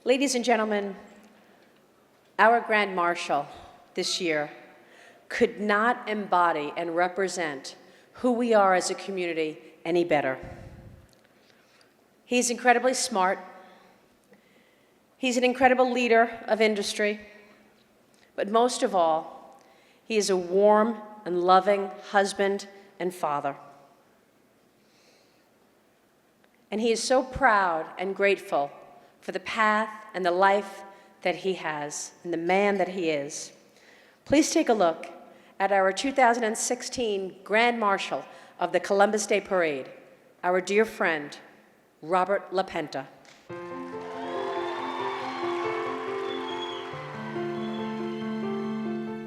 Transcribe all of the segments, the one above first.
Ladies and gentlemen, our Grand Marshal this year could not embody and represent who we are as a community any better. He's incredibly smart. He's an incredible leader of industry. But most of all, he is a warm and loving husband and father. And he is so proud and grateful for the path and the life that he has and the man that he is. Please take a look at our 2016 Grand Marshal of the Columbus Day Parade, our dear friend, Robert LaPenta.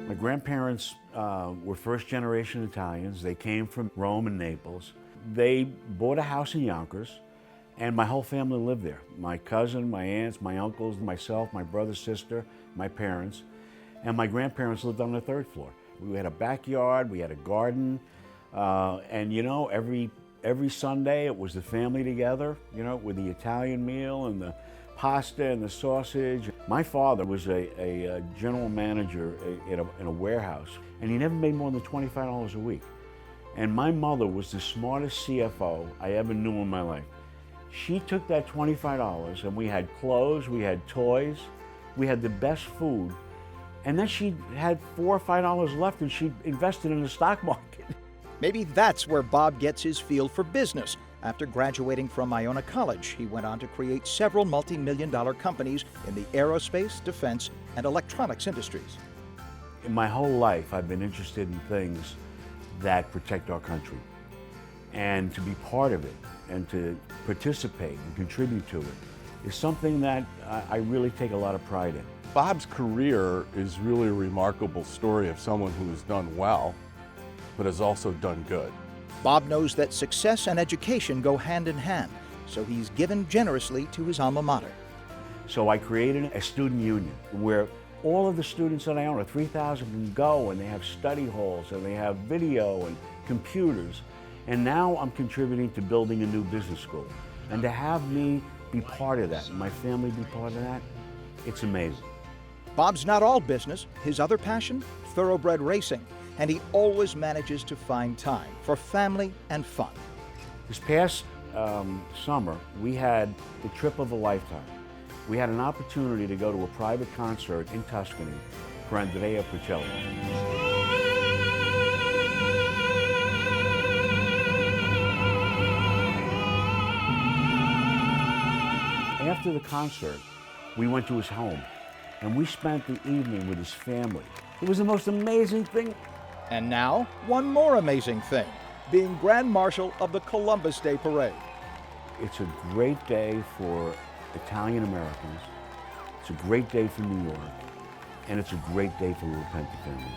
My grandparents were first-generation Italians. They came from Rome and Naples. They bought a house in Yonkers, and my whole family lived there. My cousin, my aunts, my uncles, myself, my brother, sister, my parents, and my grandparents lived on the third floor. We had a backyard, we had a garden, and you know, every Sunday it was the family together, you know, with the Italian meal and the pasta and the sausage. My father was a general manager in a warehouse, and he never made more than $25 a week. And my mother was the smartest CFO I ever knew in my life. She took that $25 and we had clothes, we had toys, we had the best food, and then she had $4 or $5 left and she invested in the stock market. Maybe that's where Bob gets his feel for business. After graduating from Iona College, he went on to create several multi-million-dollar companies in the aerospace, defense, and electronics industries. In my whole life, I've been interested in things that protect our country. And to be part of it and to participate and contribute to it is something that I really take a lot of pride in. Bob's career is really a remarkable story of someone who has done well, but has also done good. Bob knows that success and education go hand in hand, so he's given generously to his alma mater. So I created a student union where all of the students at Iona, 3,000 can go, and they have study halls and they have video and computers. And now I'm contributing to building a new business school. And to have me be part of that, and my family be part of that, it's amazing. Bob's not all business. His other passion? Thoroughbred racing. And he always manages to find time for family and fun. This past summer, we had the trip of a lifetime. We had an opportunity to go to a private concert in Tuscany for Andrea Bocelli. After the concert, we went to his home, and we spent the evening with his family. It was the most amazing thing. And now, one more amazing thing, being Grand Marshal of the Columbus Day Parade. It's a great day for Italian Americans, it's a great day for New York, and it's a great day for the LaPenta family.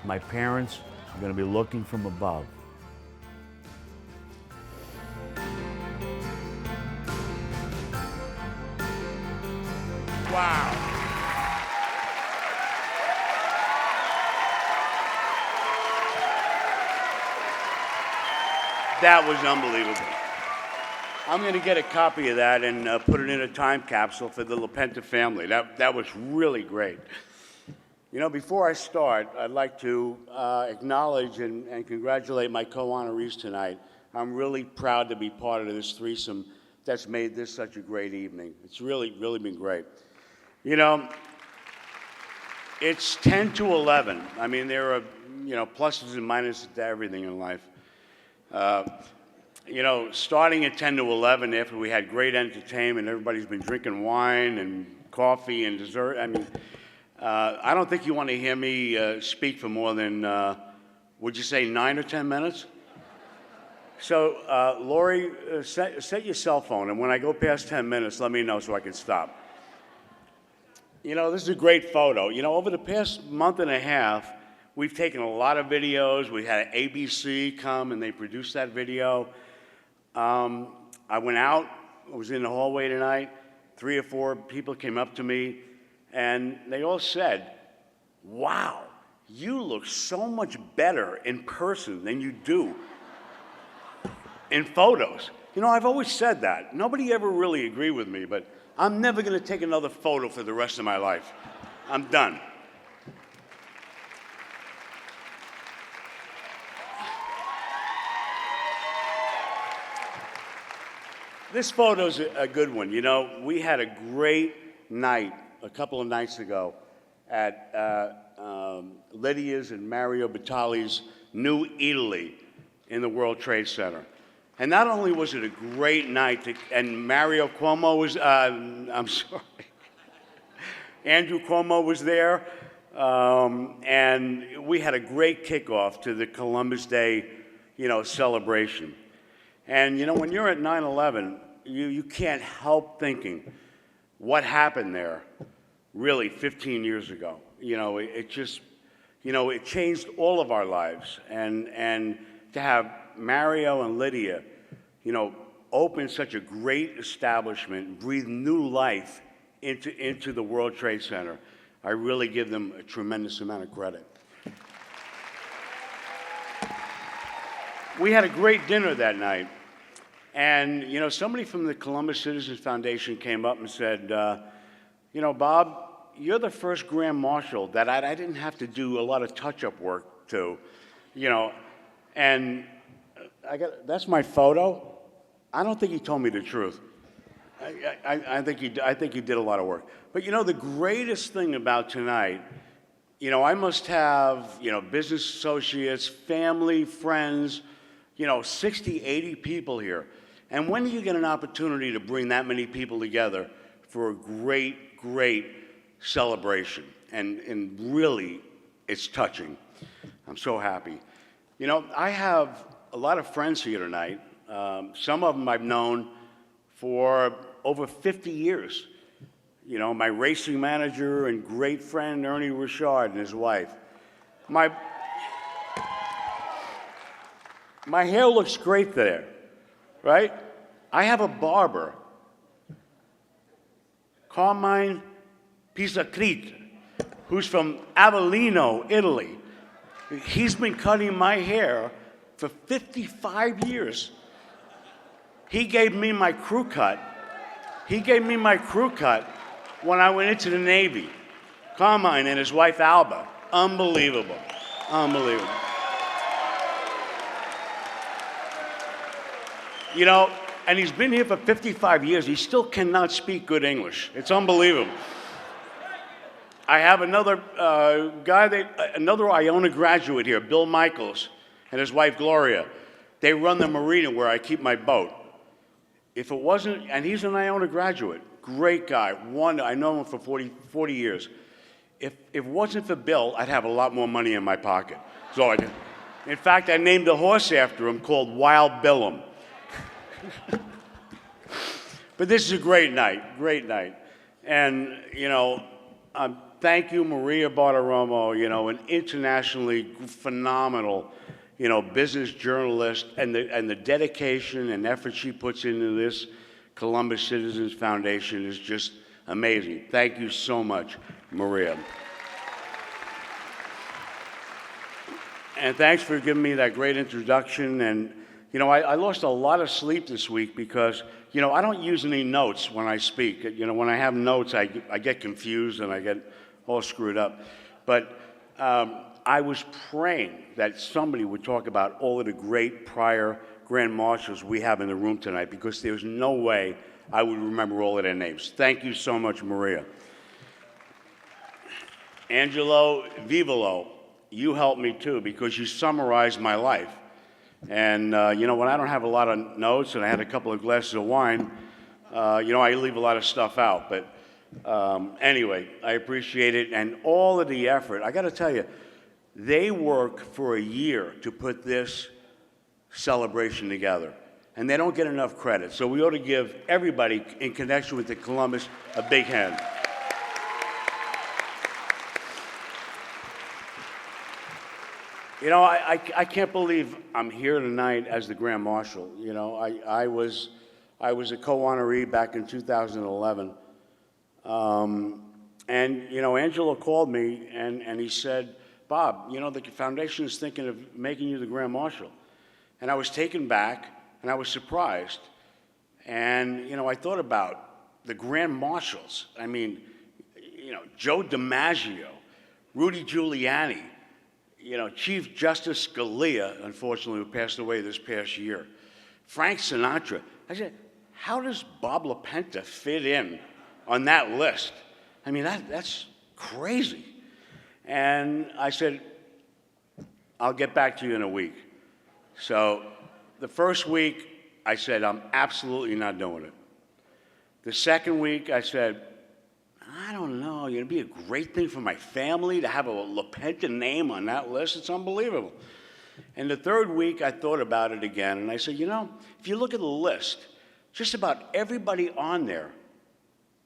My parents are going to be looking from above. Wow. That was unbelievable. I'm going to get a copy of that and put it in a time capsule for the LaPenta family. That was really great. You know, before I start, I'd like to acknowledge and congratulate my co-honorees tonight. I'm really proud to be part of this threesome that's made this such a great evening. It's really, really been great. You know, it's 10 to 11. I mean, there are, you know, pluses and minuses to everything in life. You know, starting at 10 to 11 after we had great entertainment, everybody's been drinking wine and coffee and dessert. I mean, I don't think you want to hear me speak for more than, would you say 9 or 10 minutes? So, Lori, set your cell phone, and when I go past 10 minutes, let me know so I can stop. You know, this is a great photo. You know, over the past month and a half, we've taken a lot of videos. We had ABC come and they produced that video. I went out, I was in the hallway tonight, 3 or 4 people came up to me and they all said, wow, you look so much better in person than you do in photos. You know, I've always said that. Nobody ever really agreed with me, but I'm never going to take another photo for the rest of my life. I'm done. This photo's a good one. You know, we had a great night a couple of nights ago at Lydia's and Mario Batali's New Italy in the World Trade Center. And not only was it a great night, and Mario Cuomo was, I'm sorry, Andrew Cuomo was there, and we had a great kickoff to the Columbus Day, celebration. And, when you're at 9/11, you can't help thinking what happened there really 15 years ago. It just, it changed all of our lives. And to have Mario and Lydia, open such a great establishment, breathe new life into the World Trade Center, I really give them a tremendous amount of credit. We had a great dinner that night. And, somebody from the Columbus Citizens Foundation came up and said, Bob, you're the first Grand Marshal that I didn't have to do a lot of touch-up work to, and that's my photo. I don't think he told me the truth. I think he did a lot of work. But, the greatest thing about tonight, I must have, business associates, family, friends, 60, 80 people here. And when do you get an opportunity to bring that many people together for a great, great celebration? And really, it's touching. I'm so happy. I have a lot of friends here tonight. Some of them I've known for over 50 years. My racing manager and great friend, Ernie Richard, and his wife. My hair looks great there, right? I have a barber, Carmine Pisacrit, who's from Avellino, Italy. He's been cutting my hair for 55 years. He gave me my crew cut. When I went into the Navy. Carmine and his wife, Alba. Unbelievable. Unbelievable. And he's been here for 55 years. He still cannot speak good English. It's unbelievable. I have another another Iona graduate here, Bill Michaels, and his wife, Gloria. They run the marina where I keep my boat. If it wasn't, and he's an Iona graduate, great guy. I know him for 40 years. If it wasn't for Bill, I'd have a lot more money in my pocket. So in fact, I named a horse after him called Wild Billum. But this is a great night. And, thank you, Maria Bartiromo, an internationally phenomenal, business journalist, and the dedication and effort she puts into this Columbus Citizens Foundation is just amazing. Thank you so much, Maria. And thanks for giving me that great introduction. And, I lost a lot of sleep this week because, I don't use any notes when I speak. When I have notes, I get confused and I get all screwed up. But I was praying that somebody would talk about all of the great prior Grand Marshals we have in the room tonight, because there's no way I would remember all of their names. Thank you so much, Maria. Angelo Vivolo, you helped me too, because you summarized my life. And, when I don't have a lot of notes and I had a couple of glasses of wine, I leave a lot of stuff out. But anyway, I appreciate it. And all of the effort, I got to tell you, they work for a year to put this celebration together. And they don't get enough credit. So we ought to give everybody in connection with the Columbus a big hand. I can't believe I'm here tonight as the Grand Marshal. I was a co-honoree back in 2011. And, Angelo called me and he said, Bob, the foundation is thinking of making you the Grand Marshal. And I was taken back and I was surprised. And, I thought about the Grand Marshals. I mean, Joe DiMaggio, Rudy Giuliani, Chief Justice Scalia, unfortunately, who passed away this past year, Frank Sinatra. I said, how does Bob LaPenta fit in on that list? I mean, that's crazy. And I said, I'll get back to you in a week. So the first week, I said, I'm absolutely not doing it. The second week, I said, I don't know, it'd be a great thing for my family to have a LaPenta name on that list. It's unbelievable. And the third week, I thought about it again, and I said, if you look at the list, just about everybody on there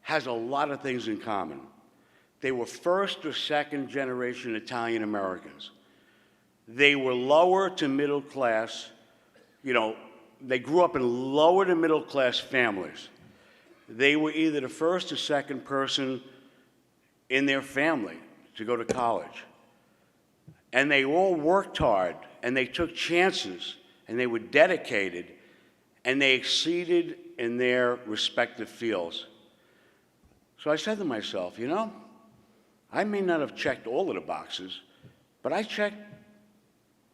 has a lot of things in common. They were first or second generation Italian Americans. They were lower to middle class, they grew up in lower to middle class families. They were either the first or second person in their family to go to college. And they all worked hard, and they took chances, and they were dedicated, and they exceeded in their respective fields. So I said to myself, I may not have checked all of the boxes, but I checked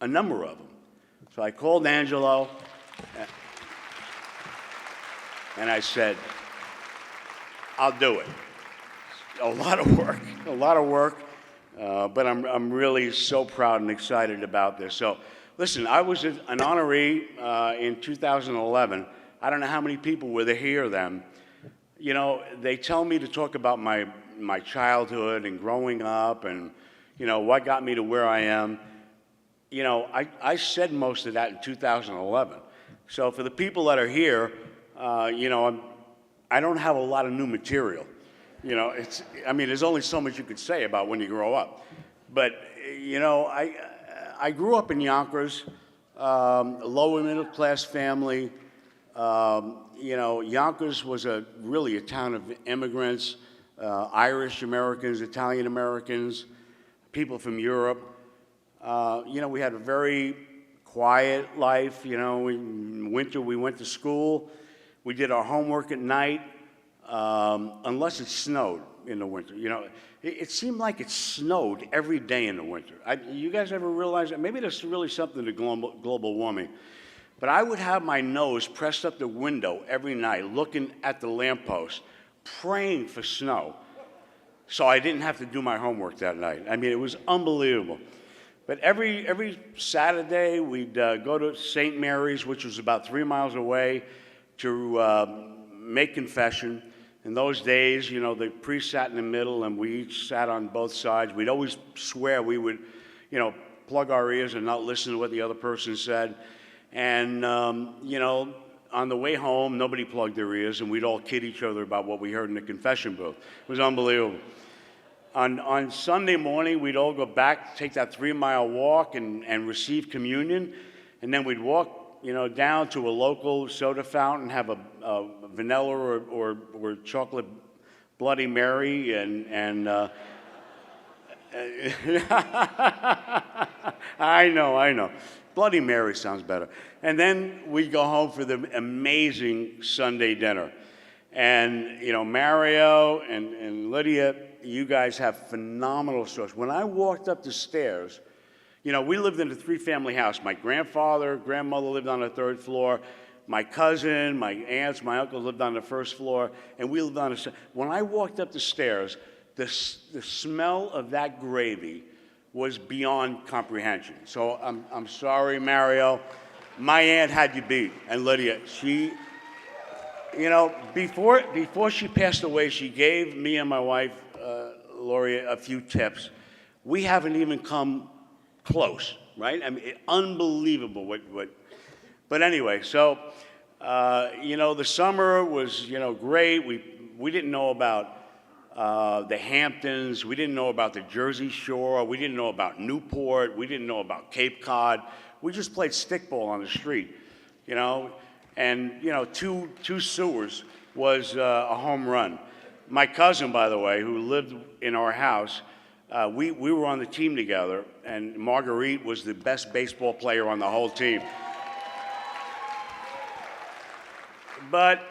a number of them. So I called Angelo, and I said, I'll do it. A lot of work, but I'm really so proud and excited about this. So listen, I was an honoree in 2011. I don't know how many people were here then. They tell me to talk about my childhood and growing up and, what got me to where I am. I said most of that in 2011. So for the people that are here, I don't have a lot of new material. There's only so much you could say about when you grow up. But, I grew up in Yonkers, a lower middle class family. Yonkers was really a town of immigrants, Irish Americans, Italian Americans, people from Europe. We had a very quiet life. In winter we went to school. We did our homework at night, unless it snowed in the winter. It seemed like it snowed every day in the winter. You guys ever realize that? Maybe there's really something to global warming. But I would have my nose pressed up the window every night, looking at the lamppost, praying for snow, so I didn't have to do my homework that night. It was unbelievable. But every Saturday, we'd go to St. Mary's, which was about 3 miles away, to make confession. In those days, the priest sat in the middle, and we each sat on both sides. We'd always swear we would, plug our ears and not listen to what the other person said. And, on the way home, nobody plugged their ears, and we'd all kid each other about what we heard in the confession booth. It was unbelievable. On Sunday morning, we'd all go back, take that 3-mile walk and receive communion. And then we'd walk, down to a local soda fountain, have a vanilla or chocolate Bloody Mary, and I know. Bloody Mary sounds better. And then we'd go home for the amazing Sunday dinner. And, Mario and Lydia, you guys have phenomenal stories. When I walked up the stairs, we lived in a 3-family house. My grandmother lived on the 3rd floor. My cousin, my aunts, my uncles lived on the 1st floor. And we lived on the... When I walked up the stairs, the smell of that gravy was beyond comprehension. So I'm sorry, Mario. My aunt had you beat. And Lydia, she... before she passed away, she gave me and my wife, Lori, a few tips. We haven't even come close, right? Unbelievable what. But anyway, so, the summer was, great. We didn't know about the Hamptons. We didn't know about the Jersey Shore. We didn't know about Newport. We didn't know about Cape Cod. We just played stickball on the street, And, two sewers was a home run. My cousin, by the way, who lived in our house, we were on the team together, and Marguerite was the best baseball player on the whole team. But,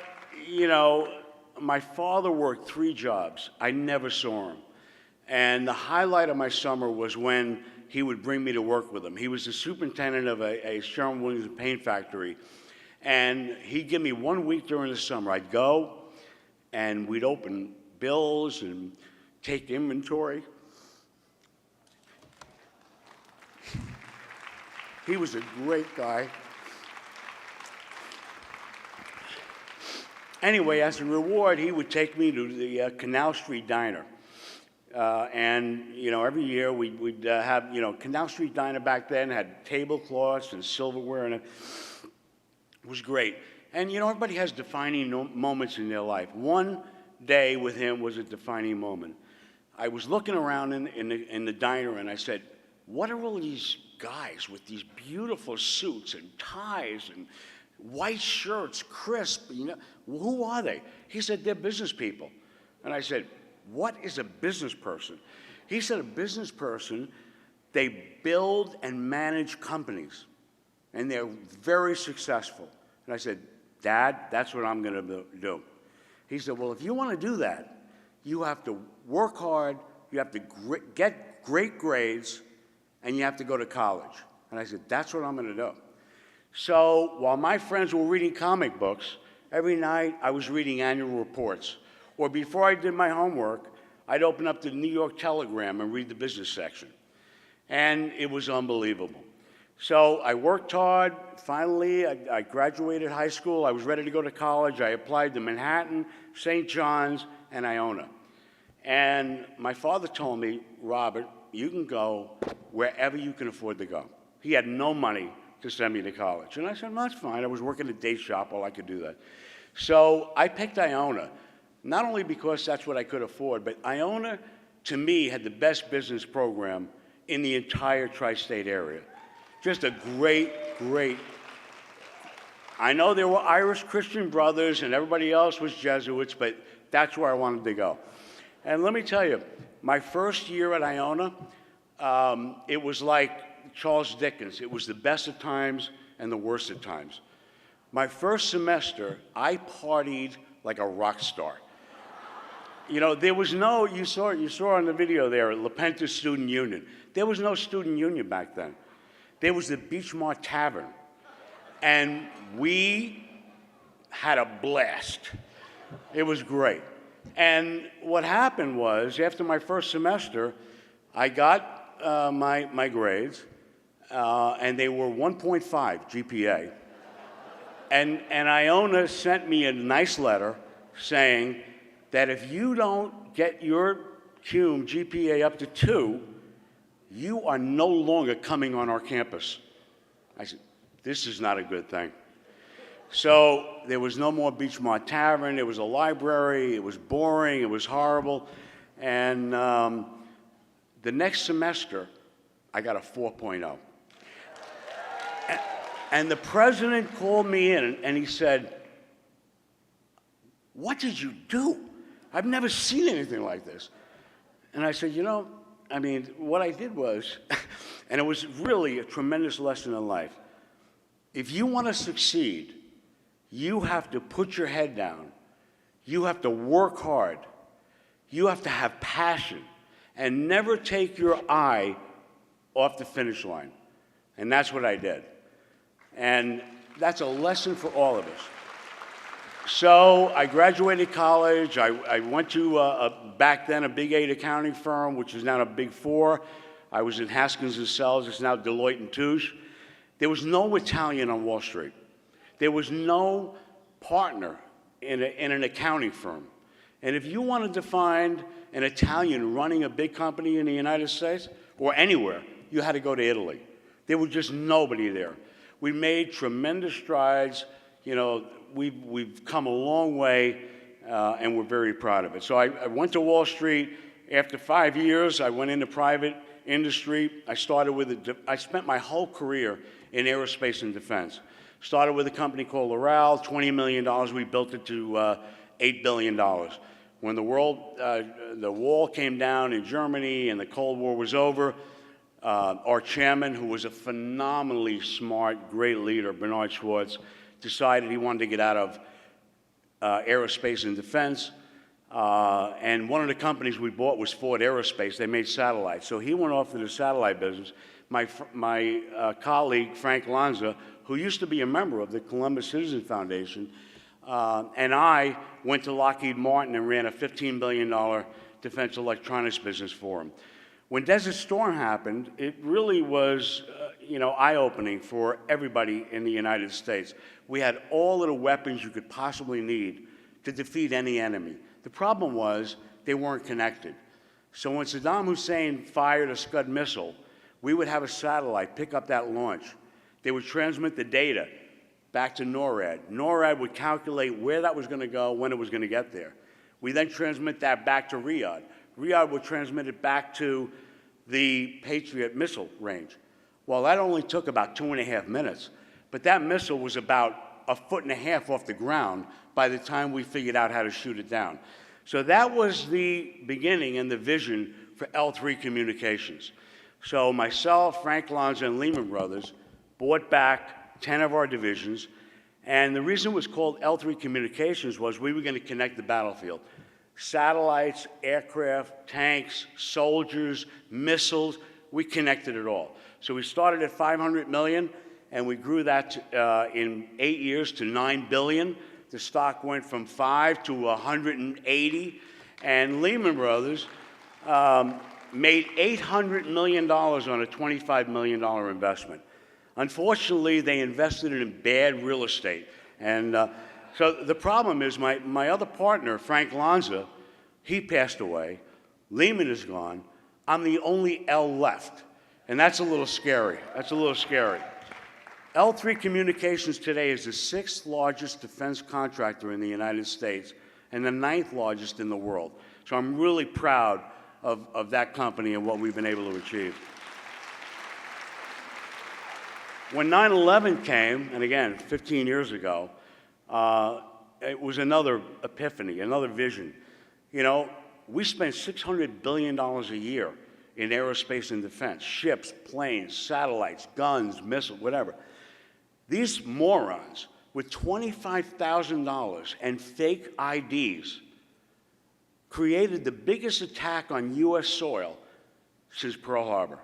my father worked 3 jobs. I never saw him. And the highlight of my summer was when he would bring me to work with him. He was the superintendent of a Sherwin-Williams paint factory. And he'd give me 1 week during the summer. I'd go, and we'd open bills and take inventory. He was a great guy. Anyway, as a reward, he would take me to the Canal Street Diner. And, you know, every year we'd have, you know, Canal Street Diner back then had tablecloths and silverware, and it was great. And, you know, everybody has defining moments in their life. One day with him was a defining moment. I was looking around in the diner, and I said, what are all these guys with these beautiful suits and ties and white shirts, crisp, you know, who are they? He said, they're business people. And I said, what is a business person? He said, a business person, they build and manage companies, and they're very successful. And I said, Dad, that's what I'm gonna do. He said, well, if you wanna do that, you have to work hard, you have to get great grades, and you have to go to college. And I said, that's what I'm gonna do. So while my friends were reading comic books, every night I was reading annual reports. Or before I did my homework, I'd open up the New York Telegram and read the business section. And it was unbelievable. So I worked hard. Finally, I graduated high school. I was ready to go to college. I applied to Manhattan, St. John's, and Iona. And my father told me, Robert, you can go wherever you can afford to go. He had no money to send me to college. And I said, well, that's fine. I was working at a day shop, all I could do that. So I picked Iona, not only because that's what I could afford, but Iona, to me, had the best business program in the entire tri-state area. Just a great, I know there were Irish Christian brothers and everybody else was Jesuits, but that's where I wanted to go. And let me tell you, my first year at Iona, it was like Charles Dickens. It was the best of times and the worst of times. My first semester, I partied like a rock star. You know, there was no, you saw on the video there, LaPenta Student Union. There was no student union back then. There was the Beachmont Tavern. And we had a blast. It was great. And what happened was, after my first semester, I got my grades, and they were 1.5 GPA. And Iona sent me a nice letter saying that if you don't get your CUME GPA up to 2, you are no longer coming on our campus. I said, this is not a good thing. So there was no more Beachmont Tavern, there was a library, it was boring, it was horrible. And the next semester, I got a 4.0. And the president called me in and he said, what did you do? I've never seen anything like this. And I said, you know, I mean, what I did was, and it was really a tremendous lesson in life, if you want to succeed, you have to put your head down, you have to work hard, you have to have passion, and never take your eye off the finish line. And that's what I did. And that's a lesson for all of us. So I graduated college. I went to, back then, a Big 8 accounting firm, which is now a Big 4. I was in Haskins and Sells. It's now Deloitte and Touche. There was no Italian on Wall Street. There was no partner in an accounting firm. And if you wanted to find an Italian running a big company in the United States or anywhere, you had to go to Italy. There was just nobody there. We made tremendous strides. You know, we've come a long way, and we're very proud of it. So I went to Wall Street. After 5 years, I went into private industry. I spent my whole career in aerospace and defense. Started with a company called L'Oreal, $20 million. We built it to $8 billion. When the wall came down in Germany and the Cold War was over, our chairman, who was a phenomenally smart, great leader, Bernard Schwartz, decided he wanted to get out of aerospace and defense. And one of the companies we bought was Ford Aerospace. They made satellites. So he went off to the satellite business. My colleague, Frank Lanza, who used to be a member of the Columbus Citizen Foundation, and I went to Lockheed Martin and ran a $15 billion defense electronics business for him. When Desert Storm happened, it really was, eye-opening for everybody in the United States. We had all of the weapons you could possibly need to defeat any enemy. The problem was they weren't connected. So when Saddam Hussein fired a Scud missile, we would have a satellite pick up that launch. They would transmit the data back to NORAD. NORAD would calculate where that was going to go, when it was going to get there. We then transmit that back to Riyadh. Riyadh would transmit it back to the Patriot missile range. Well, that only took about 2.5 minutes, but that missile was about 1.5 feet off the ground by the time we figured out how to shoot it down. So that was the beginning and the vision for L3 Communications. So myself, Frank Lanza, and Lehman Brothers bought back 10 of our divisions, and the reason it was called L3 Communications was we were going to connect the battlefield. Satellites, aircraft, tanks, soldiers, missiles, we connected it all. So we started at $500 million, and we grew that in 8 years to $9 billion. The stock went from 5 to 180, and Lehman Brothers made $800 million on a $25 million investment. Unfortunately, they invested it in bad real estate. And so the problem is my other partner, Frank Lanza, he passed away. Lehman is gone. I'm the only L left. And that's a little scary. That's a little scary. L3 Communications today is the 6th largest defense contractor in the United States and the 9th largest in the world. So I'm really proud of that company and what we've been able to achieve. When 9/11 came, and again, 15 years ago, it was another epiphany, another vision. We spend $600 billion a year in aerospace and defense, ships, planes, satellites, guns, missiles, whatever. These morons with $25,000 and fake IDs created the biggest attack on U.S. soil since Pearl Harbor.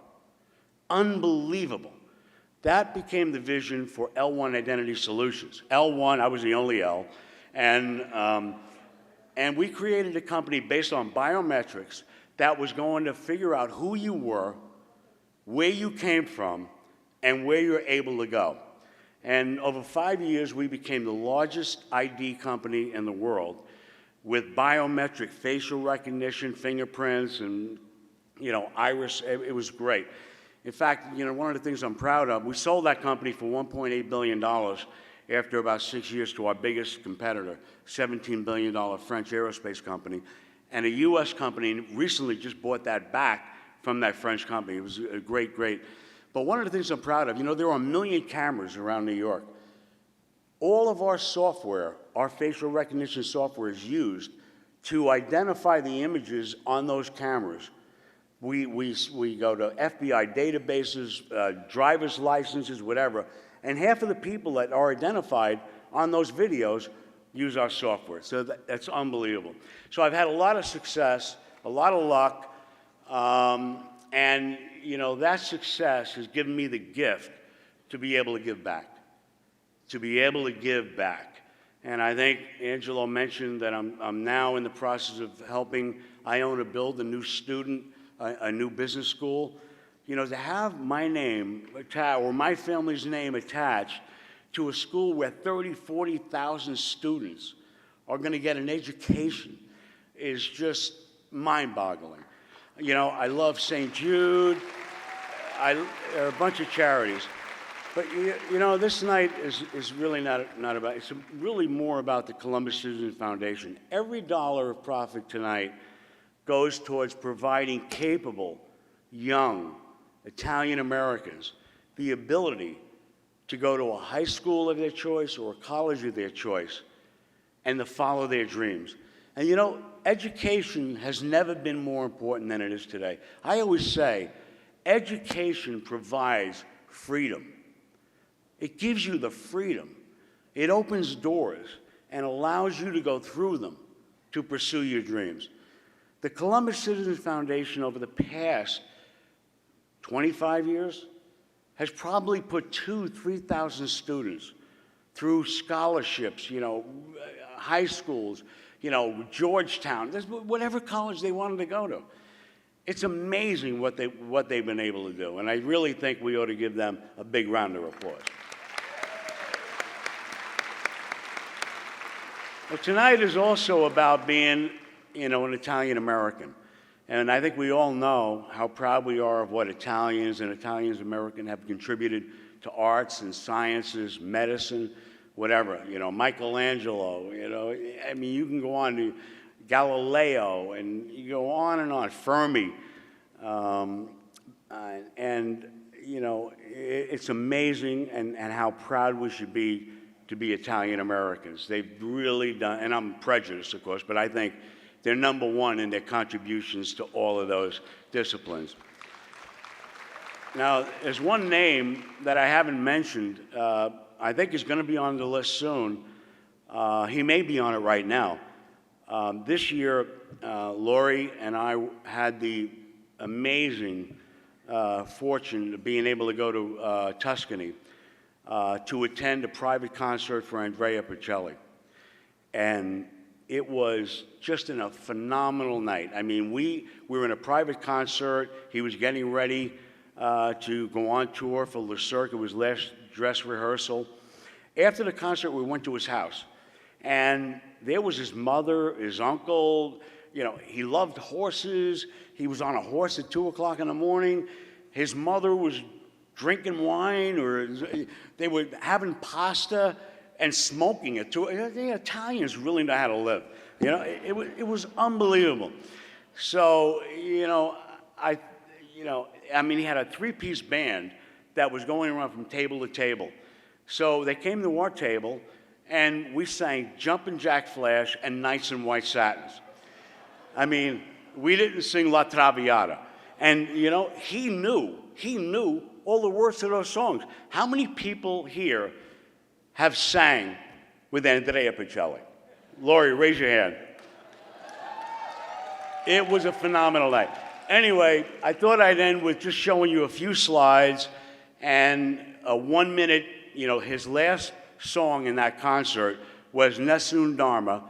Unbelievable. That became the vision for L1 Identity Solutions. L1, I was the only L, and we created a company based on biometrics that was going to figure out who you were, where you came from, and where you're able to go. And over 5 years, we became the largest ID company in the world with biometric facial recognition, fingerprints, and iris. It was great. In fact, one of the things I'm proud of, we sold that company for $1.8 billion after about 6 years to our biggest competitor, $17 billion French aerospace company. And a U.S. company recently just bought that back from that French company. It was a great. But one of the things I'm proud of, there are 1 million cameras around New York. All of our software, our facial recognition software, is used to identify the images on those cameras. We go to FBI databases, driver's licenses, whatever, and half of the people that are identified on those videos use our software. So that's unbelievable. So I've had a lot of success, a lot of luck, and that success has given me the gift to be able to give back. And I think Angelo mentioned that I'm now in the process of helping Iona build a a new business school. To have my name or my family's name attached to a school where 30,000, 40,000 students are going to get an education is just mind-boggling. I love St. Jude. There are a bunch of charities. But, this night is really not about, it's really more about the Columbus Citizen Foundation. Every dollar of profit tonight goes towards providing capable, young Italian Americans the ability to go to a high school of their choice or a college of their choice and to follow their dreams. And education has never been more important than it is today. I always say, education provides freedom. It gives you the freedom. It opens doors. and allows you to go through them to pursue your dreams. The Columbus Citizens Foundation over the past 25 years has probably put 3,000 students through scholarships, high schools, Georgetown, whatever college they wanted to go to. It's amazing what they've been able to do, and I really think we ought to give them a big round of applause. Well, tonight is also about being, an Italian American. And I think we all know how proud we are of what Italians and Italians American have contributed to arts and sciences, medicine, whatever. Michelangelo, you can go on to Galileo, and you go on and on, Fermi. It's amazing and how proud we should be to be Italian Americans. They've really done, and I'm prejudiced, of course, but I think they're number one in their contributions to all of those disciplines. Now, there's one name that I haven't mentioned, I think is going to be on the list soon. He may be on it right now. This year, Lori and I had the amazing fortune of being able to go to Tuscany to attend a private concert for Andrea Bocelli. And it was just a phenomenal night. I mean, we were in a private concert. He was getting ready to go on tour for Le Cirque. It was last dress rehearsal. After the concert, we went to his house. And there was his mother, his uncle. He loved horses. He was on a horse at 2 o'clock in the morning. His mother was drinking wine, or they were having pasta and smoking it too. The Italians really know how to live. It was unbelievable. So, he had a three-piece band that was going around from table to table. So they came to our table, and we sang Jumpin' Jack Flash and Nights in White Satins. I mean, we didn't sing La Traviata. And, he knew all the words to those songs. How many people here have sang with Andrea Bocelli? Lori, raise your hand. It was a phenomenal night. Anyway, I thought I'd end with just showing you a few slides and a 1 minute, his last song in that concert was Nessun Dorma.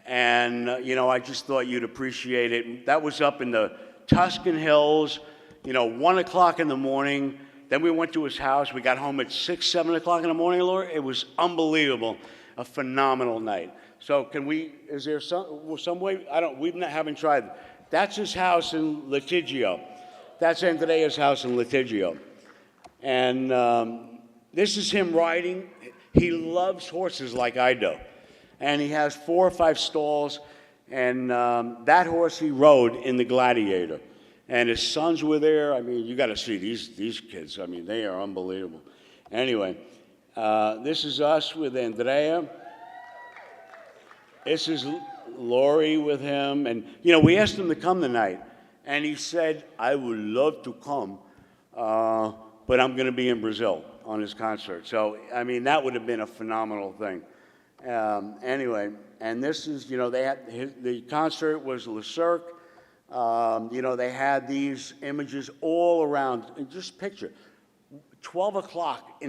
And, I just thought you'd appreciate it. That was up in the Tuscan Hills, 1 o'clock in the morning. Then we went to his house. We got home at 6, 7 o'clock in the morning, Laura. It was unbelievable, a phenomenal night. So is there some way? We haven't tried. That's his house in Litigio. That's Andrea's house in Litigio. And this is him riding. He loves horses like I do. And he has 4 or 5 stalls. And that horse he rode in the Gladiator. And his sons were there. I mean, you got to see these kids. I mean, they are unbelievable. Anyway, this is us with Andrea. This is Lori with him. And, we asked him to come tonight. And he said, I would love to come, but I'm going to be in Brazil on his concert. So, I mean, that would have been a phenomenal thing. Anyway, and this is, the concert was Le Cirque. They had these images all around. And just picture, 12 o'clock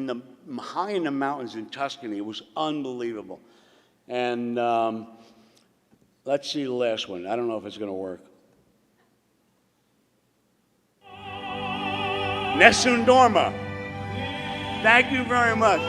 high in the mountains in Tuscany. It was unbelievable. And let's see the last one. I don't know if it's going to work. Nessun Dorma. Thank you very much.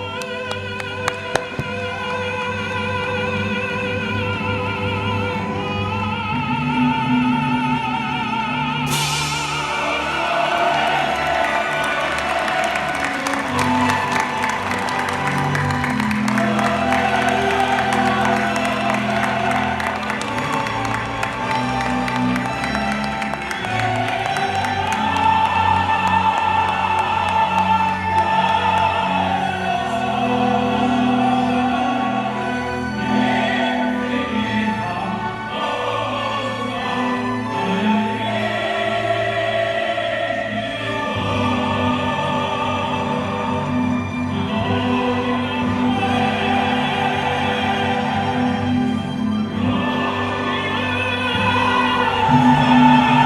Gala.